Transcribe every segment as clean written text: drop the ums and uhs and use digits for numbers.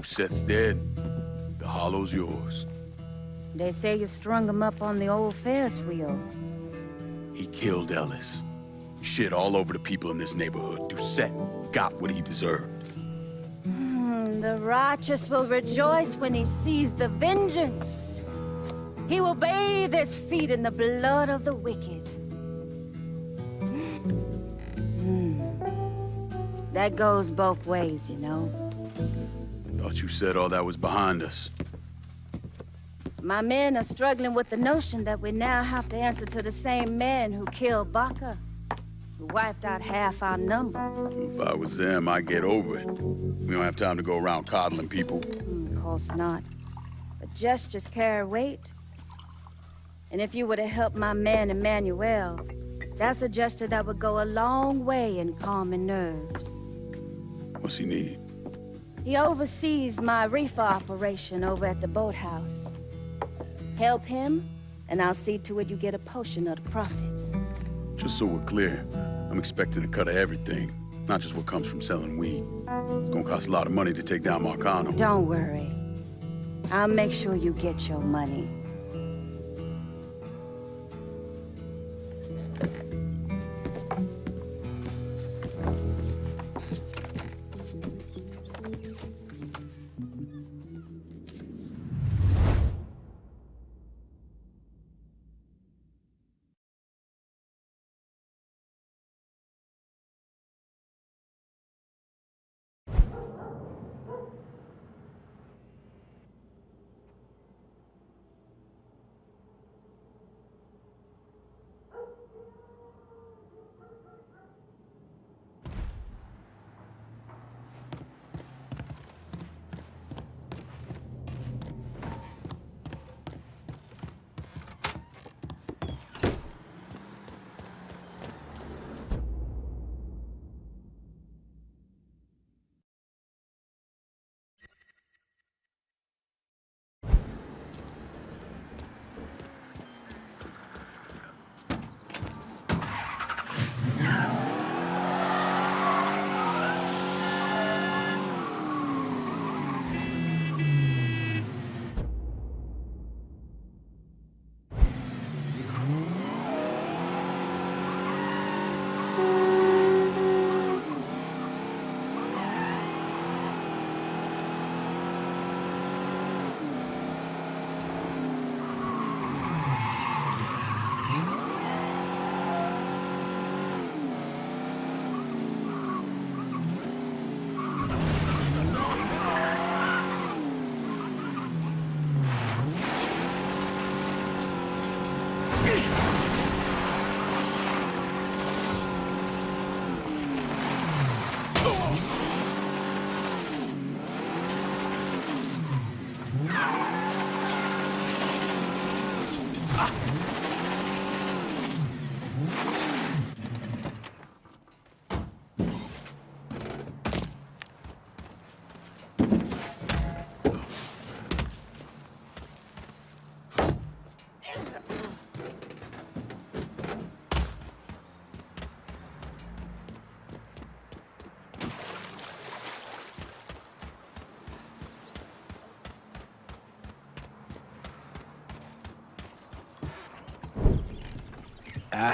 Set's dead. The hollow's yours. They say you strung him up on the old Ferris wheel. He killed Ellis. Shit all over the people in this neighborhood. Doucette got what he deserved. The righteous will rejoice when he sees the vengeance. He will bathe his feet in the blood of the wicked. That goes both ways, you know. Thought you said all that was behind us. My men are struggling with the notion that we now have to answer to the same man who killed Baca, who wiped out half our number. If I was them, I'd get over it. We don't have time to go around coddling people. Of course not. But gestures carry weight. And if you were to help my man Emmanuel, that's a gesture that would go a long way in calming nerves. What's he need? He oversees my reefer operation over at the boathouse. Help him, and I'll see to it you get a portion of the profits. Just so we're clear, I'm expecting a cut of everything, not just what comes from selling weed. It's gonna cost a lot of money to take down Marcano. Don't worry. I'll make sure you get your money.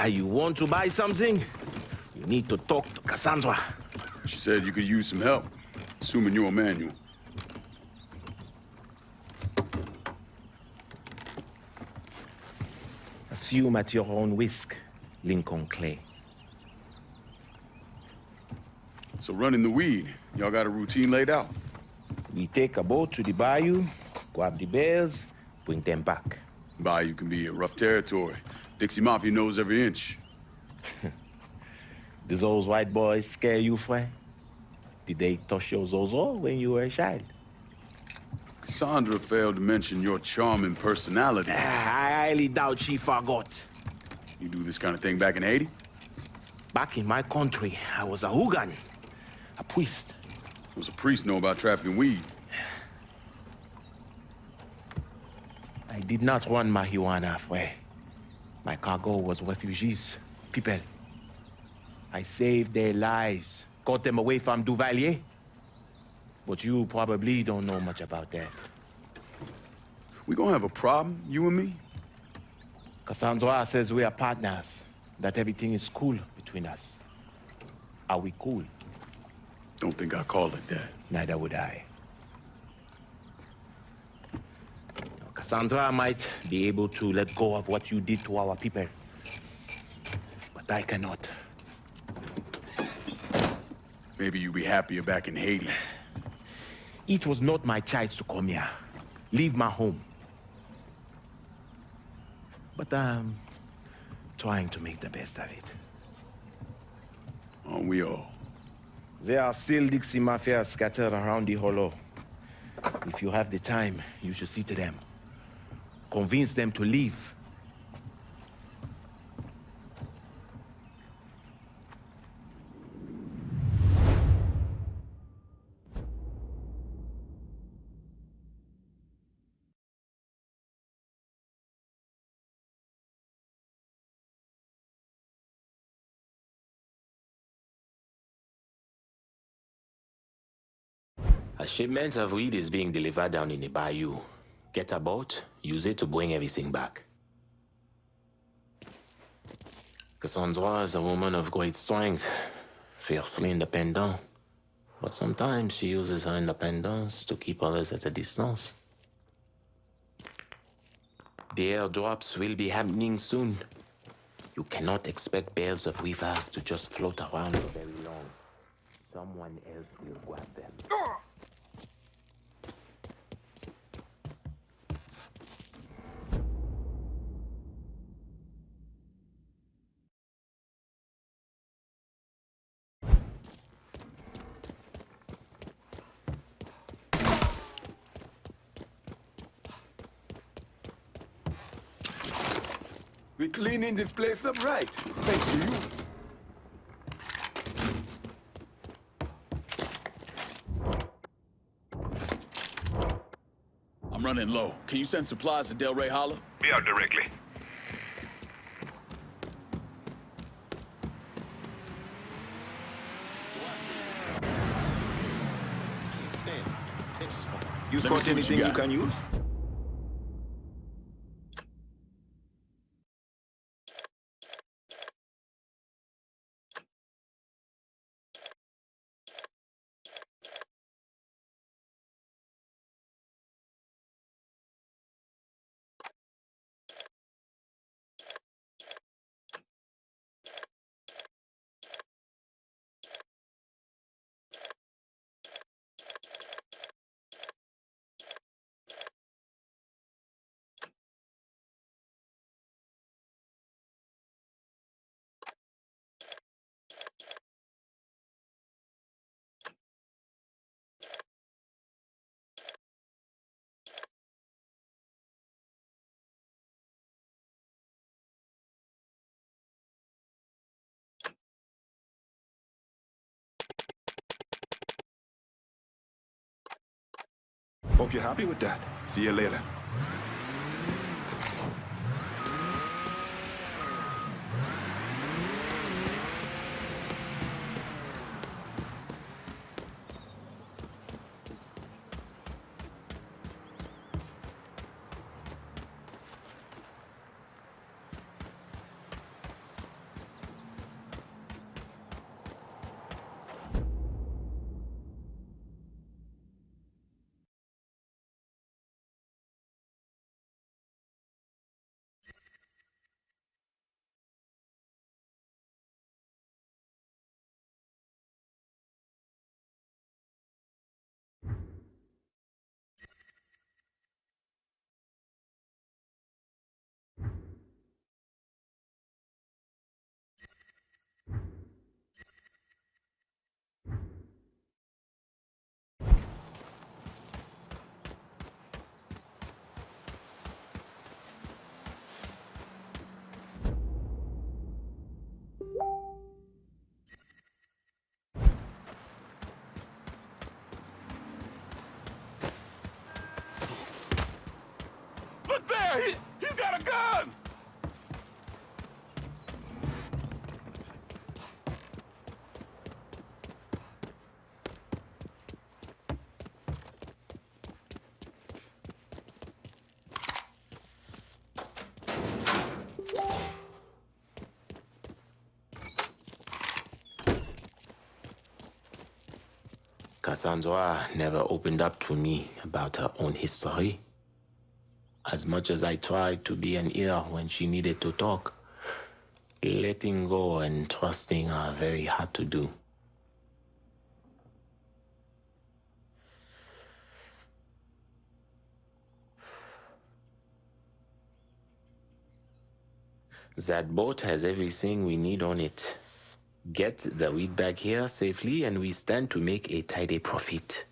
You want to buy something? You need to talk to Cassandra. She said you could use some help, assuming you're Emmanuel. Assume at your own risk, Lincoln Clay. So running the weed, y'all got a routine laid out? We take a boat to the bayou, grab the bears, bring them back. Bayou can be a rough territory. Dixie Mafia knows every inch. Does those white boys scare you, Fred? Did they touch your zozo when you were a child? Cassandra failed to mention your charming personality. I highly doubt she forgot. You do this kind of thing back in Haiti? Back in my country, I was a hooligan, a priest. Does a priest know about trafficking weed? I did not run marijuana halfway. My cargo was refugees, people. I saved their lives, got them away from Duvalier. But you probably don't know much about that. We gonna have a problem, you and me? Cassandra says we are partners, that everything is cool between us. Are we cool? Don't think I call it that. Neither would I. Cassandra might be able to let go of what you did to our people. But I cannot. Maybe you'd be happier back in Haiti. It was not my choice to come here. Leave my home. But I'm trying to make the best of it. Aren't we all? There are still Dixie Mafia scattered around the hollow. If you have the time, you should see to them. Convince them to leave. A shipment of weed is being delivered down in the bayou. Get a boat, use it to bring everything back. Cassandra is a woman of great strength, fiercely independent. But sometimes she uses her independence to keep others at a distance. The airdrops will be happening soon. You cannot expect bales of weavers to just float around for very long. Someone else will grab them. We cleaning this place up right, thanks to you. I'm running low. Can you send supplies to Delray Hollow? Be out directly. You Let me spot see what anything you you got. can use? Hope you're happy with that. See you later. He's got a gun! Cassandra never opened up to me about her own history. As much as I tried to be an ear when she needed to talk, letting go and trusting are very hard to do. That boat has everything we need on it. Get the weed back here safely and we stand to make a tidy profit.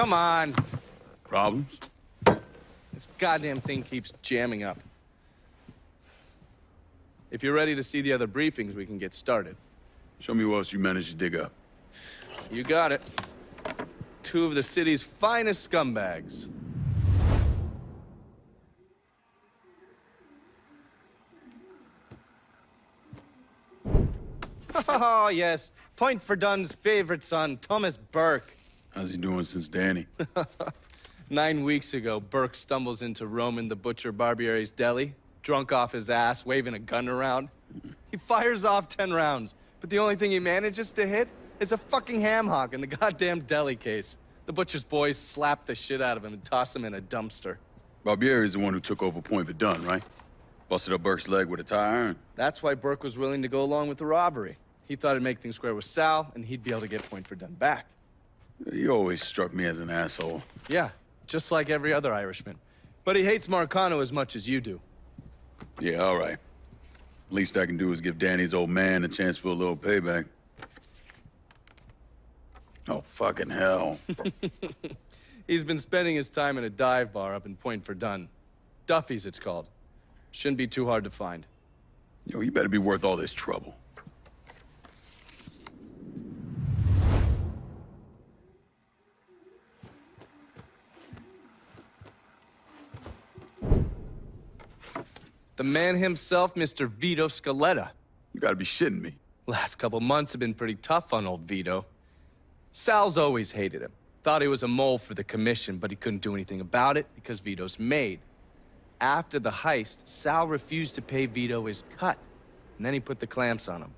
Come on. Problems? This goddamn thing keeps jamming up. If you're ready to see the other briefings, we can get started. Show me what else you managed to dig up. You got it. Two of the city's finest scumbags. Oh, yes. Point for Dunn's favorite son, Thomas Burke. How's he doing since Danny? 9 weeks ago, Burke stumbles into Roman the Butcher Barbiere's deli, drunk off his ass, waving a gun around. He fires off 10 rounds, but the only thing he manages to hit is a fucking ham hock in the goddamn deli case. The butcher's boys slap the shit out of him and toss him in a dumpster. Barbieri's the one who took over Point Verdun, right? Busted up Burke's leg with a tire iron. That's why Burke was willing to go along with the robbery. He thought it'd make things square with Sal, and he'd be able to get Point Verdun back. You always struck me as an asshole. Yeah, just like every other Irishman. But he hates Marcano as much as you do. Yeah, all right. Least I can do is give Danny's old man a chance for a little payback. Oh, fucking hell. He's been spending his time in a dive bar up in Point Verdun. Duffy's, it's called. Shouldn't be too hard to find. Yo, you better be worth all this trouble. The man himself, Mr. Vito Scaletta. You gotta be shitting me. Last couple months have been pretty tough on old Vito. Sal's always hated him. Thought he was a mole for the commission, but he couldn't do anything about it because Vito's made. After the heist, Sal refused to pay Vito his cut, and then he put the clamps on him.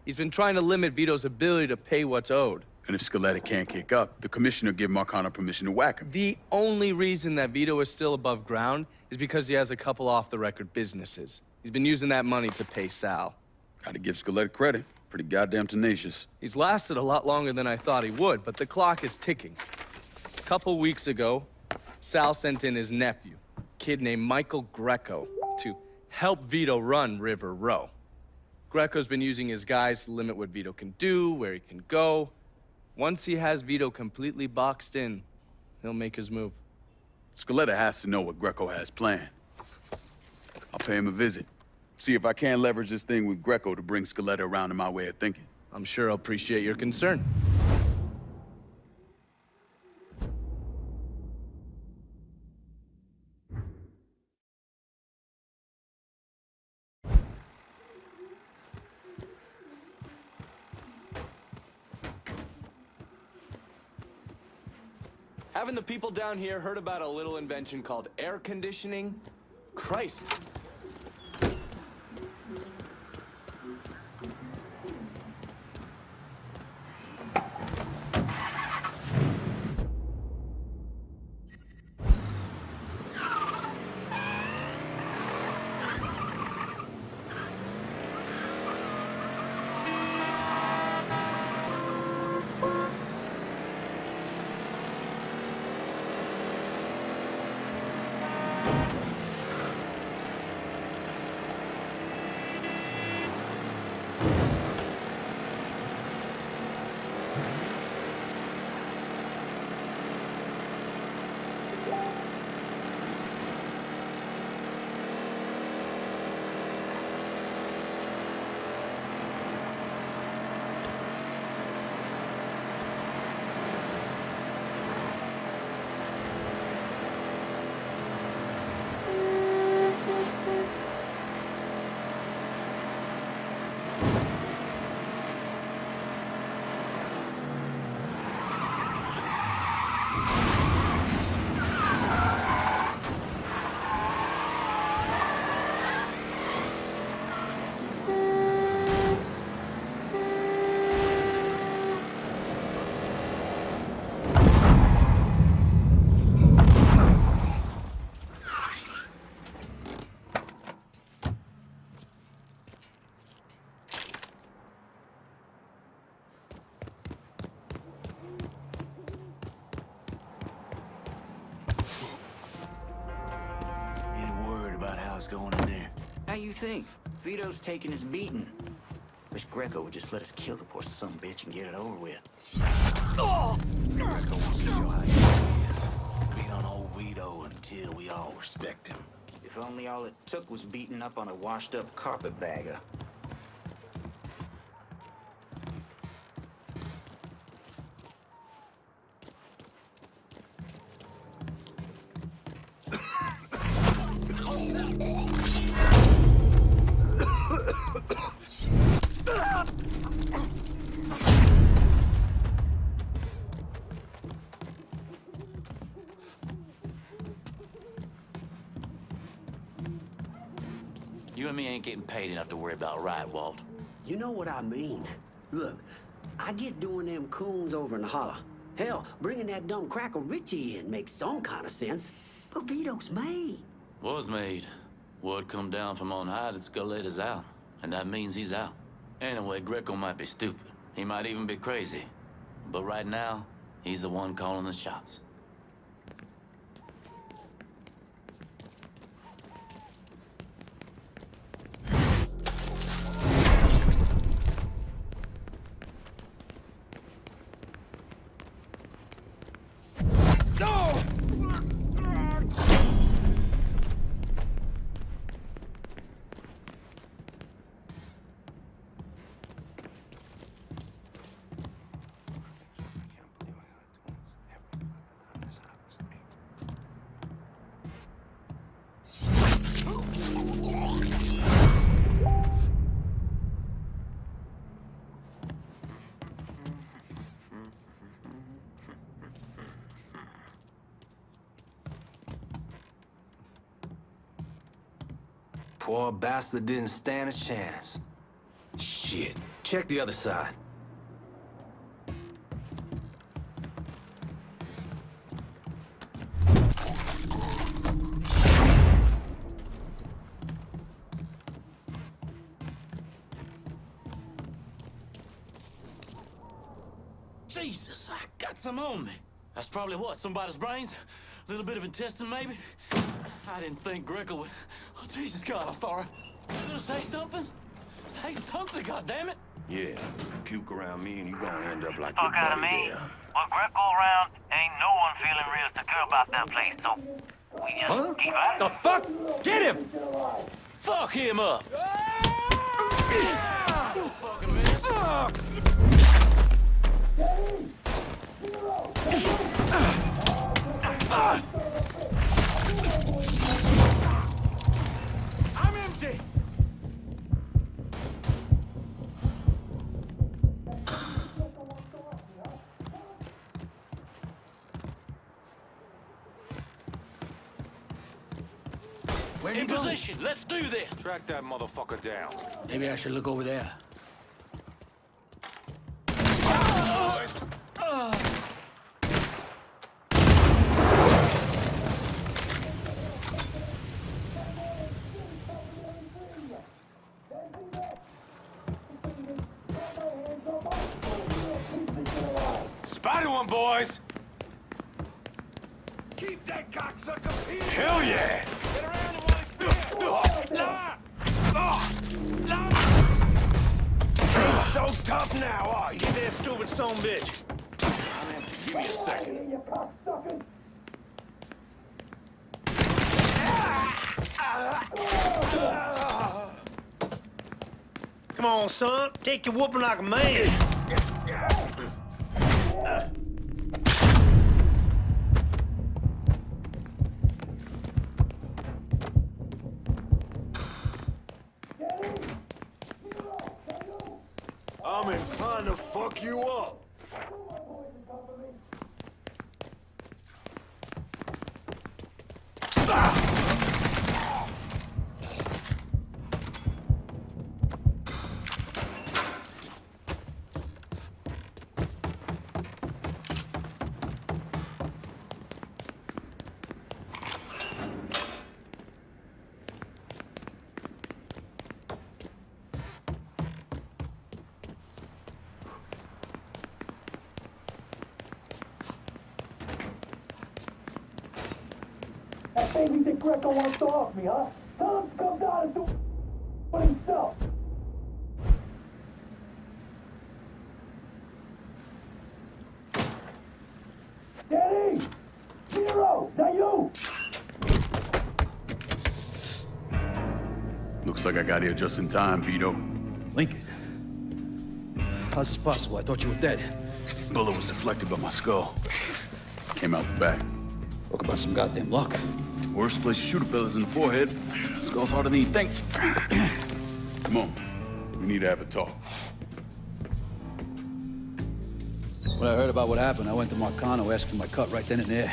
He's been trying to limit Vito's ability to pay what's owed. And if Scaletta can't kick up, the commissioner give Marcano permission to whack him. The only reason that Vito is still above ground is because he has a couple off-the-record businesses. He's been using that money to pay Sal. Gotta give Scaletta credit. Pretty goddamn tenacious. He's lasted a lot longer than I thought he would, but the clock is ticking. A couple weeks ago, Sal sent in his nephew, a kid named Michael Greco, to help Vito run River Row. Greco's been using his guys to limit what Vito can do, where he can go. Once he has Vito completely boxed in, he'll make his move. Scaletta has to know what Greco has planned. I'll pay him a visit. See if I can't leverage this thing with Greco to bring Scaletta around to my way of thinking. I'm sure he'll appreciate your concern. Haven't the people down here heard about a little invention called air conditioning? Christ. Going in there. How you think? Vito's taking his beating. Wish Greco would just let us kill the poor sumbitch and get it over with. Greco wants to show how he is. Beat on old Vito until we all respect him. If only all it took was beating up on a washed-up carpetbagger. You and me ain't getting paid enough to worry about, right, Walt? You know what I mean. Look, I get doing them coons over in the holler. Hell, bringing that dumb cracker Richie in makes some kind of sense. But Vito's made. Was made. Word come down from on high that Skelet's out. And that means he's out. Anyway, Greco might be stupid. He might even be crazy. But right now, he's the one calling the shots. Poor bastard didn't stand a chance. Shit. Check the other side. Jesus, I got some on me. That's probably what, somebody's brains? A little bit of intestine, maybe? I didn't think Greco would... Oh, Jesus God, I'm sorry. You gonna say something? Say something, goddammit! Yeah, puke around me and you gonna end up like Fuck your out of buddy me. there. With Greco around, ain't no one feeling real secure about that place, so we just keep at it. The fuck? Get him! Fuck him up! Fucking mess. I'm empty! In position, let's do this! Track that motherfucker down. Maybe I should look over there. Spotted one, boys! Keep that cocksucker here! Hell yeah! Ain't so tough now, are you? Get that stupid son bitch! Give me a second. Come on, son. Take your whooping like a man. I'm inclined to fuck you up. That baby that Greco wants to off me, huh? Tell him to come down and do it himself. Steady! Zero! Now you! Looks like I got here just in time, Vito. Lincoln. How's this possible? I thought you were dead. Bullet was deflected by my skull. Came out the back. Talk about some goddamn luck. Worst place to shoot a fella's in the forehead. Skull's harder than you think. Come on. We need to have a talk. When I heard about what happened, I went to Marcano asking my cut right then and there.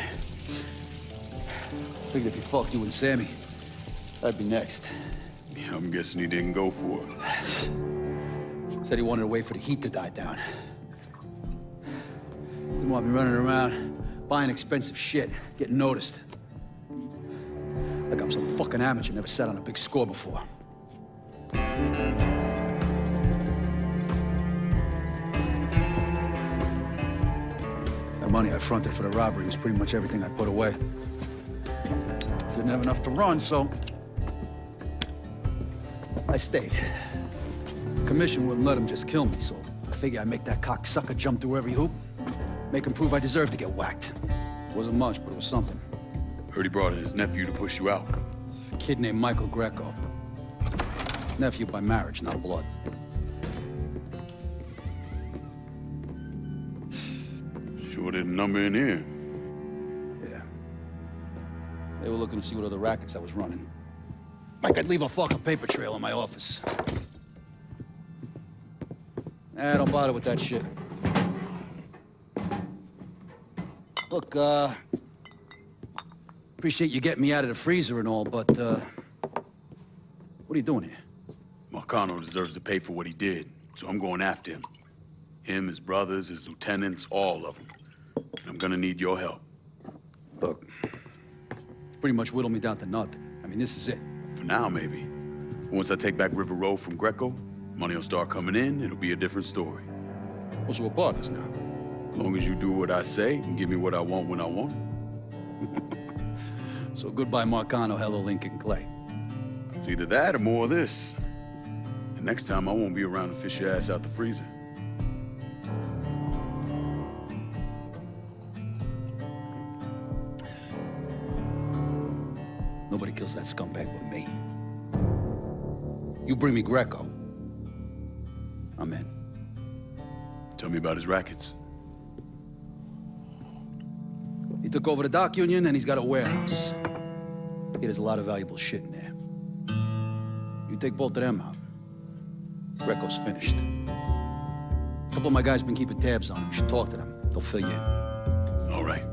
Figured if he fucked you and Sammy, I'd be next. Yeah, I'm guessing he didn't go for it. Said he wanted to wait for the heat to die down. Didn't want me running around, buying expensive shit, getting noticed. Like I'm some fucking amateur, never sat on a big score before. The money I fronted for the robbery was pretty much everything I put away. Didn't have enough to run, so I stayed. Commission wouldn't let him just kill me, so I figure I'd make that cocksucker jump through every hoop, make him prove I deserve to get whacked. Wasn't much, but it was something. Heard he brought in his nephew to push you out. A kid named Michael Greco. Nephew by marriage, not blood. Sure didn't number in here. Yeah. They were looking to see what other rackets I was running. Like I'd leave a fucking paper trail in my office. Don't bother with that shit. Look, appreciate you getting me out of the freezer and all, but, what are you doing here? Marcano deserves to pay for what he did, so I'm going after him. Him, his brothers, his lieutenants, all of them. And I'm gonna need your help. Look, pretty much whittled me down to nothing. I mean, this is it. For now, maybe. Once I take back River Road from Greco, money will start coming in, it'll be a different story. Well, so we're partners now. As long as you do what I say and give me what I want when I want it. So goodbye, Marcano, hello, Lincoln Clay. It's either that or more of this. And next time, I won't be around to fish your ass out the freezer. Nobody kills that scumbag but me. You bring me Greco, I'm in. Tell me about his rackets. He took over the dock union and he's got a warehouse. He has a lot of valuable shit in there. You take both of them out, Greco's finished. A couple of my guys been keeping tabs on him. You should talk to them. They'll fill you in. All right.